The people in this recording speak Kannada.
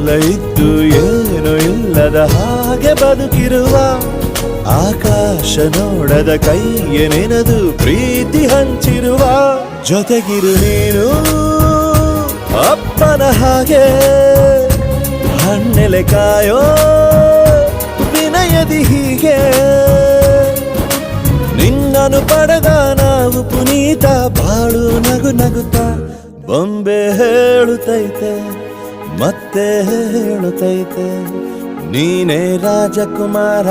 ಎಲ್ಲ ಇದ್ದು ಏನು ಇಲ್ಲದ ಹಾಗೆ ಬದುಕಿರುವ ಆಕಾಶ ನೋಡದ ಕೈಯೇ ನೆನೆದು ಪ್ರೀತಿ ಹಂಚಿರುವ ಜೊತೆಗಿರು ನೀನು ಅಪ್ಪನ ಹಾಗೆ ಹಣ್ಣೆಲೆ ಕಾಯೋ ವಿನಯದಿ ಹೀಗೆ ನಿನ್ನನು ಪಡೆದ ನಾವು ಪುನೀತ ಬಾಳು ನಗು ನಗುತ್ತಾ ಬೊಂಬೆ ಹೇಳುತ್ತೈತೆ ಮತ್ತೆ ಹೇಳುತ್ತೈತೆ ನೀನೇ ರಾಜಕುಮಾರ.